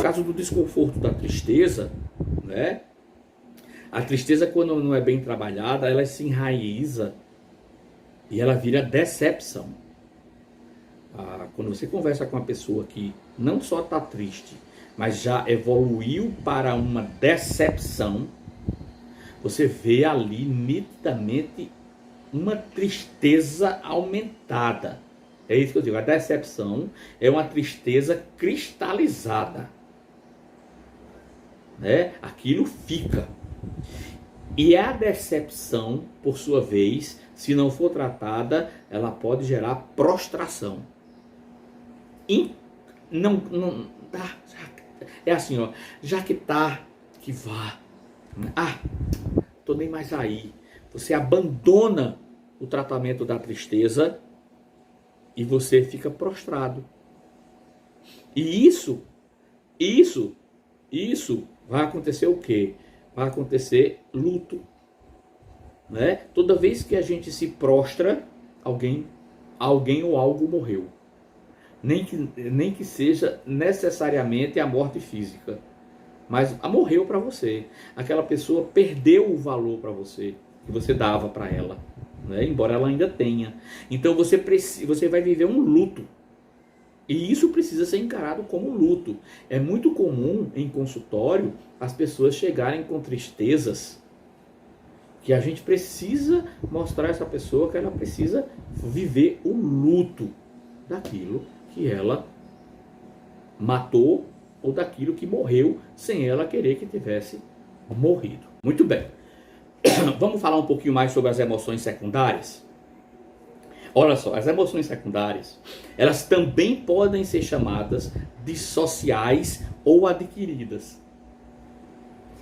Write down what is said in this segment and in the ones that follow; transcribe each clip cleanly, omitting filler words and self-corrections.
caso do desconforto da tristeza, né? A tristeza, quando não é bem trabalhada, ela se enraiza e ela vira decepção. Quando você conversa com uma pessoa que não só está triste, mas já evoluiu para uma decepção, você vê ali nitidamente uma tristeza aumentada. É isso que eu digo, a decepção é uma tristeza cristalizada, né? Aquilo fica. E a decepção, por sua vez, se não for tratada, ela pode gerar prostração. É assim, ó, já que tá, que vá. Tô nem mais aí. Você abandona o tratamento da tristeza e você fica prostrado. E isso vai acontecer o quê? Vai acontecer luto, né? Toda vez que a gente se prostra, alguém ou algo morreu. Nem que seja necessariamente a morte física, mas morreu para você. Aquela pessoa perdeu o valor para você, que você dava para ela, né? Embora ela ainda tenha. Então você vai viver um luto. E isso precisa ser encarado como luto. É muito comum em consultório as pessoas chegarem com tristezas que a gente precisa mostrar a essa pessoa que ela precisa viver o luto daquilo que ela matou ou daquilo que morreu sem ela querer que tivesse morrido. Muito bem. Vamos falar um pouquinho mais sobre as emoções secundárias? Olha só, as emoções secundárias, elas também podem ser chamadas de sociais ou adquiridas.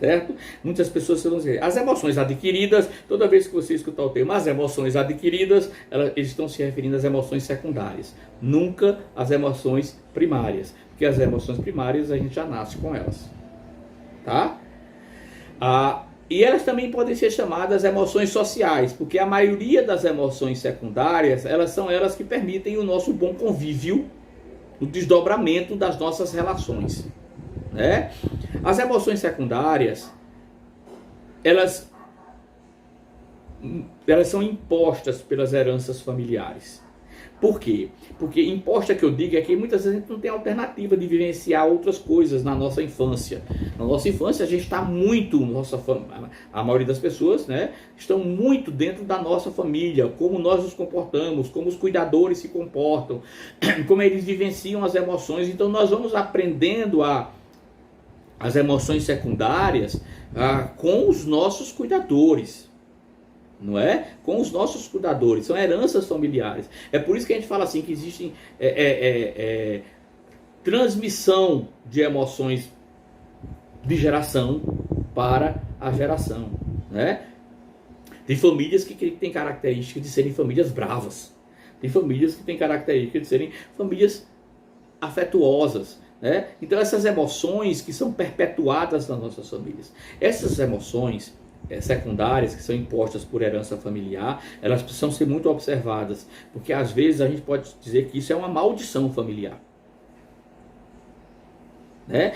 Certo? Muitas pessoas vão dizer, as emoções adquiridas, toda vez que você escutar o termo as emoções adquiridas, eles estão se referindo às emoções secundárias, nunca às emoções primárias, porque as emoções primárias a gente já nasce com elas. Tá? E elas também podem ser chamadas emoções sociais, porque a maioria das emoções secundárias, elas são elas que permitem o nosso bom convívio, o desdobramento das nossas relações, né? As emoções secundárias, elas são impostas pelas heranças familiares. Por quê? Porque imposta que eu digo é que muitas vezes a gente não tem alternativa de vivenciar outras coisas na nossa infância. Na nossa infância a gente está muito, a maioria das pessoas, né, estão muito dentro da nossa família, como nós nos comportamos, como os cuidadores se comportam, como eles vivenciam as emoções. Então nós vamos aprendendo as emoções secundárias com os nossos cuidadores. Não é? Com os nossos cuidadores, são heranças familiares. É por isso que a gente fala assim, que existe transmissão de emoções de geração para a geração, né? Tem famílias que têm características de serem famílias bravas, tem famílias que têm características de serem famílias afetuosas, né? Então essas emoções que são perpetuadas nas nossas famílias, essas emoções secundárias que são impostas por herança familiar, elas precisam ser muito observadas, porque às vezes a gente pode dizer que isso é uma maldição familiar, né?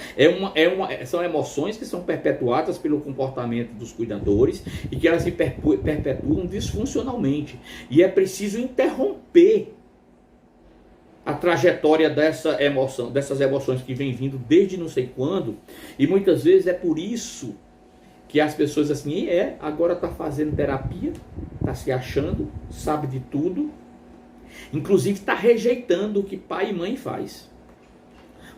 São emoções que são perpetuadas pelo comportamento dos cuidadores e que elas se perpetuam disfuncionalmente, e é preciso interromper a trajetória dessas emoções que vem vindo desde não sei quando, e muitas vezes é por isso que as pessoas assim, agora está fazendo terapia, está se achando, sabe de tudo, inclusive está rejeitando o que pai e mãe faz.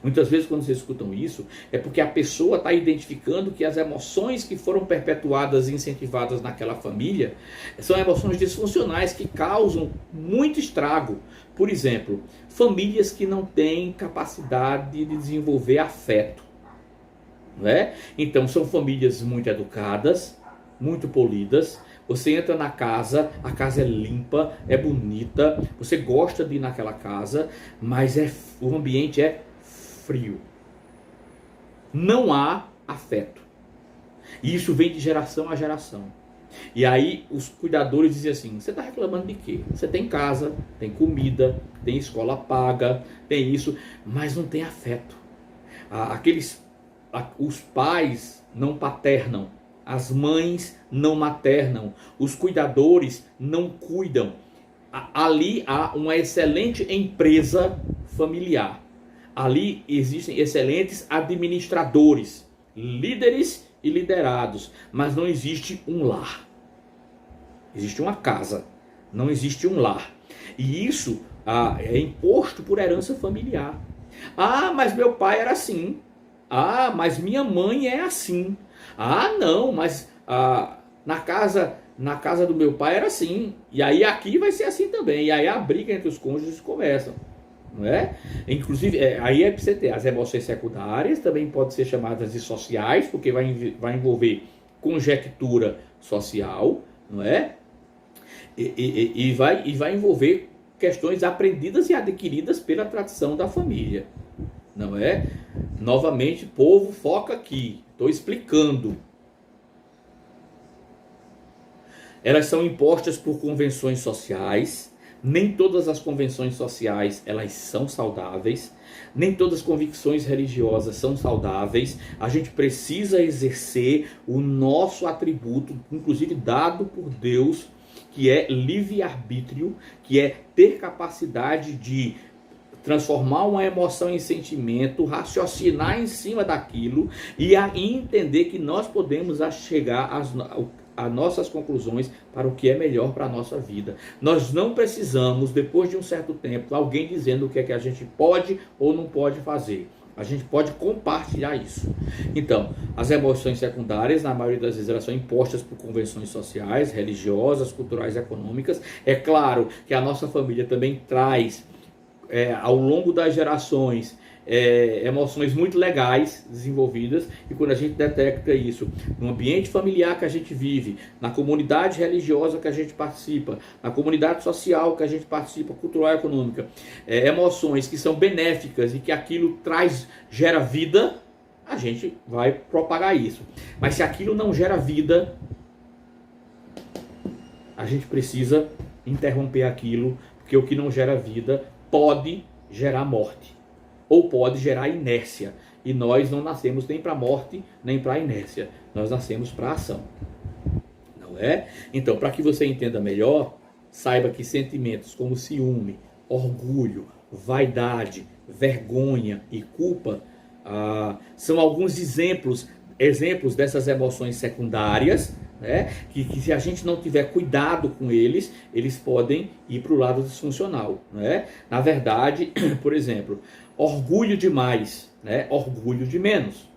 Muitas vezes quando vocês escutam isso, é porque a pessoa está identificando que as emoções que foram perpetuadas e incentivadas naquela família são emoções disfuncionais que causam muito estrago. Por exemplo, famílias que não têm capacidade de desenvolver afeto. Né? Então são famílias muito educadas, muito polidas. Você entra na casa, a casa é limpa, é bonita, você gosta de ir naquela casa, mas o ambiente é frio. Não há afeto. E isso vem de geração a geração. E aí os cuidadores dizem assim, você está reclamando de quê? Você tem casa, tem comida, tem escola paga, tem isso, mas não tem afeto. Os pais não paternam, as mães não maternam, os cuidadores não cuidam. Ali há uma excelente empresa familiar. Ali existem excelentes administradores, líderes e liderados, mas não existe um lar. Existe uma casa, não existe um lar. E isso é imposto por herança familiar. Ah, mas meu pai era assim. Ah, mas minha mãe é assim. Ah, não, mas na casa do meu pai era assim. E aí aqui vai ser assim também. E aí a briga entre os cônjuges começa. Não é? Inclusive, aí é para você ter as emoções secundárias, também pode ser chamadas de sociais, porque vai envolver conjectura social, não é? E vai envolver questões aprendidas e adquiridas pela tradição da família, não é? Novamente, povo, foca aqui, estou explicando. Elas são impostas por convenções sociais. Nem todas as convenções sociais elas são saudáveis, nem todas as convicções religiosas são saudáveis. A gente precisa exercer o nosso atributo, inclusive dado por Deus, que é livre-arbítrio, que é ter capacidade de transformar uma emoção em sentimento, raciocinar em cima daquilo e entender que nós podemos chegar a nossas conclusões para o que é melhor para a nossa vida. Nós não precisamos, depois de um certo tempo, alguém dizendo o que é que a gente pode ou não pode fazer. A gente pode compartilhar isso. Então, as emoções secundárias, na maioria das vezes, elas são impostas por convenções sociais, religiosas, culturais e econômicas. É claro que a nossa família também traz, ao longo das gerações, emoções muito legais desenvolvidas, e quando a gente detecta isso no ambiente familiar que a gente vive, na comunidade religiosa que a gente participa, na comunidade social que a gente participa, cultural e econômica, emoções que são benéficas e que aquilo gera vida, a gente vai propagar isso. Mas se aquilo não gera vida, a gente precisa interromper aquilo, porque o que não gera vida pode gerar morte, ou pode gerar inércia. E nós não nascemos nem para a morte, nem para a inércia. Nós nascemos para a ação. Não é? Então, para que você entenda melhor, saiba que sentimentos como ciúme, orgulho, vaidade, vergonha e culpa são alguns exemplos dessas emoções secundárias, né? Que se a gente não tiver cuidado com eles podem ir para o lado disfuncional, né? Na verdade, por exemplo, orgulho demais, né? Orgulho de menos.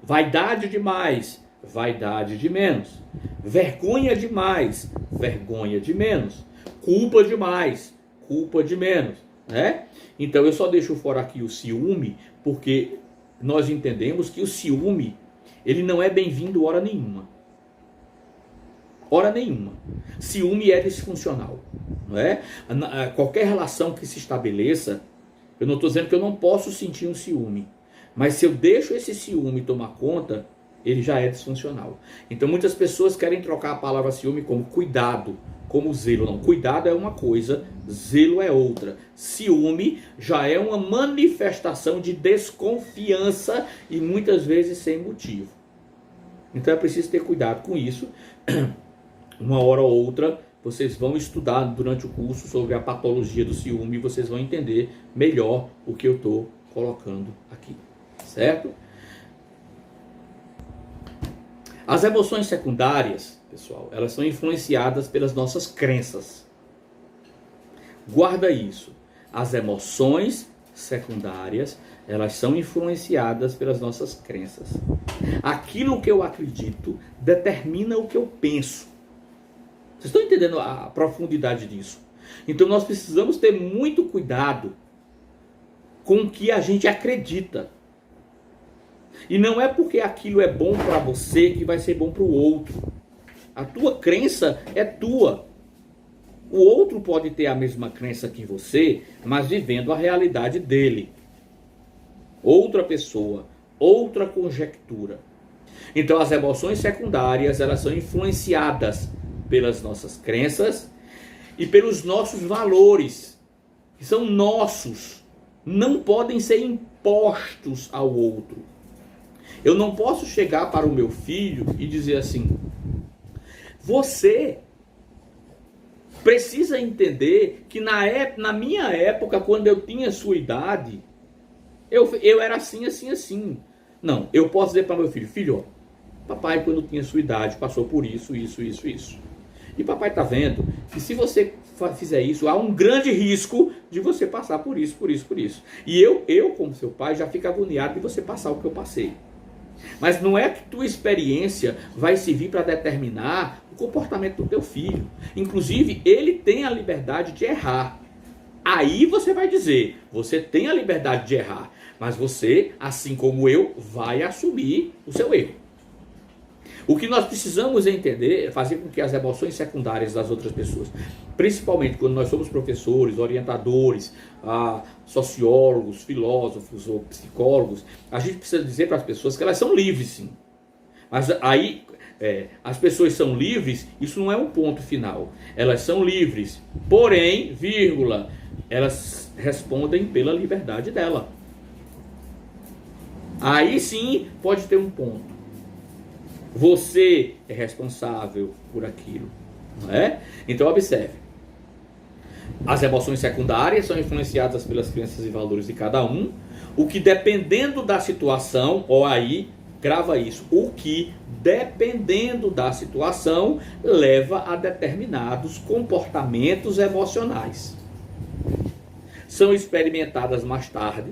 Vaidade demais, vaidade de menos. Vergonha demais, vergonha de menos. Culpa demais, culpa de menos, né? Então eu só deixo fora aqui o ciúme, porque nós entendemos que o ciúme, ele não é bem-vindo hora nenhuma. Hora nenhuma. Ciúme é disfuncional, não é? Qualquer relação que se estabeleça, eu não estou dizendo que eu não posso sentir um ciúme, mas se eu deixo esse ciúme tomar conta, ele já é disfuncional. Então muitas pessoas querem trocar a palavra ciúme como cuidado, como zelo. Não, cuidado é uma coisa, zelo é outra. Ciúme já é uma manifestação de desconfiança e muitas vezes sem motivo. Então é preciso ter cuidado com isso. Uma hora ou outra vocês vão estudar durante o curso sobre a patologia do ciúme e vocês vão entender melhor o que eu estou colocando aqui, certo? As emoções secundárias, pessoal, elas são influenciadas pelas nossas crenças. Guarda isso. As emoções secundárias, elas são influenciadas pelas nossas crenças. Aquilo que eu acredito determina o que eu penso. Vocês estão entendendo a profundidade disso? Então nós precisamos ter muito cuidado com o que a gente acredita. E não é porque aquilo é bom para você que vai ser bom para o outro. A tua crença é tua. O outro pode ter a mesma crença que você, mas vivendo a realidade dele. Outra pessoa, outra conjectura. Então as emoções secundárias, elas são influenciadas pelas nossas crenças e pelos nossos valores, que são nossos, não podem ser opostos ao outro. Eu não posso chegar para o meu filho e dizer assim: você precisa entender que na minha época, quando eu tinha sua idade, eu era assim, assim, assim. Não, eu posso dizer para meu filho: filho, ó, papai, quando tinha sua idade, passou por isso, isso, isso, isso. E papai está vendo que se você fizer isso, há um grande risco de você passar por isso, por isso, por isso. E eu como seu pai, já fico agoniado de você passar o que eu passei. Mas não é que tua experiência vai servir para determinar o comportamento do teu filho. Inclusive, ele tem a liberdade de errar. Aí você vai dizer: você tem a liberdade de errar, mas você, assim como eu, vai assumir o seu erro. O que nós precisamos entender é fazer com que as emoções secundárias das outras pessoas, principalmente quando nós somos professores, orientadores, sociólogos, filósofos ou psicólogos, a gente precisa dizer para as pessoas que elas são livres, sim. Mas aí, as pessoas são livres, isso não é um ponto final. Elas são livres, porém, vírgula, elas respondem pela liberdade dela. Aí sim pode ter um ponto. Você é responsável por aquilo, não é? Então observe. As emoções secundárias são influenciadas pelas crenças e valores de cada um. O que dependendo da situação, ou aí, grava isso. O que dependendo da situação leva a determinados comportamentos emocionais. São experimentadas mais tarde.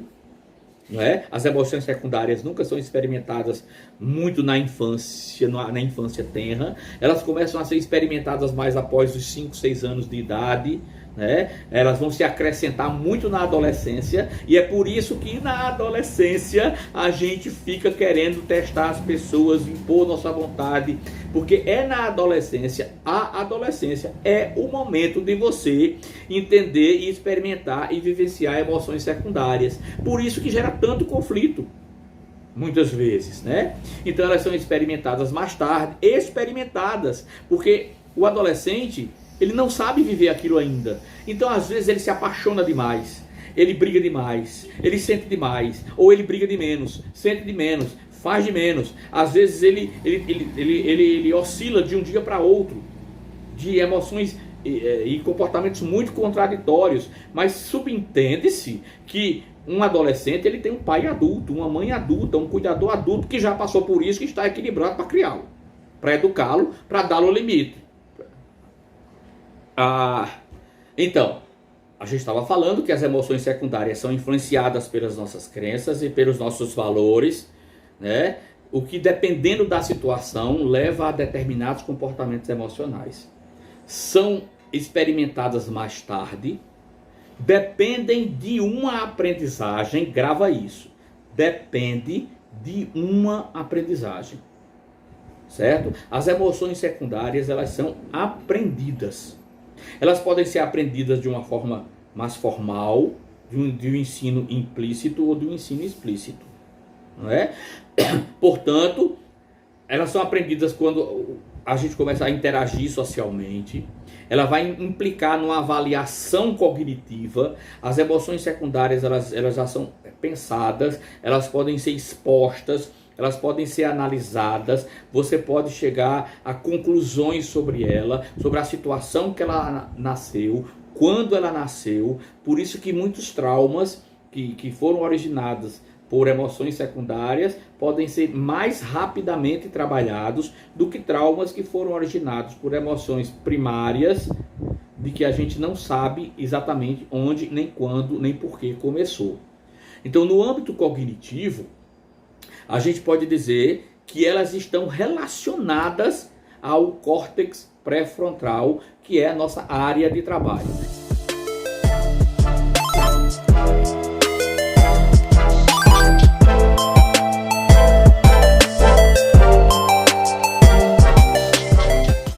Não é? As emoções secundárias nunca são experimentadas muito na infância tenra. Elas começam a ser experimentadas mais após os 5, 6 anos de idade, né? Elas vão se acrescentar muito na adolescência, e é por isso que na adolescência a gente fica querendo testar as pessoas, impor nossa vontade, porque é na adolescência, a adolescência é o momento de você entender e experimentar e vivenciar emoções secundárias. Por isso que gera tanto conflito, muitas vezes, né? Então elas são experimentadas mais tarde, porque o adolescente, ele não sabe viver aquilo ainda. Então, às vezes, ele se apaixona demais. Ele briga demais. Ele sente demais. Ou ele briga de menos. Sente de menos. Faz de menos. Às vezes, ele oscila de um dia para outro. De emoções e comportamentos muito contraditórios. Mas subentende-se que um adolescente, ele tem um pai adulto, uma mãe adulta, um cuidador adulto que já passou por isso, que está equilibrado para criá-lo. Para educá-lo, para dar-lhe o limite. Então, a gente estava falando que as emoções secundárias são influenciadas pelas nossas crenças e pelos nossos valores, né? O que, dependendo da situação, leva a determinados comportamentos emocionais. São experimentadas mais tarde, dependem de uma aprendizagem, grava isso, depende de uma aprendizagem, certo? As emoções secundárias, elas são aprendidas. Elas podem ser aprendidas de uma forma mais formal, de um ensino implícito ou de um ensino explícito, não é? Portanto, elas são aprendidas quando a gente começa a interagir socialmente. Ela vai implicar numa avaliação cognitiva. As emoções secundárias, elas já são pensadas, elas podem ser expostas, elas podem ser analisadas, você pode chegar a conclusões sobre ela, sobre a situação que ela nasceu, quando ela nasceu. Por isso que muitos traumas que foram originados por emoções secundárias podem ser mais rapidamente trabalhados do que traumas que foram originados por emoções primárias, de que a gente não sabe exatamente onde, nem quando, nem por que começou. Então, no âmbito cognitivo, a gente pode dizer que elas estão relacionadas ao córtex pré-frontal, que é a nossa área de trabalho.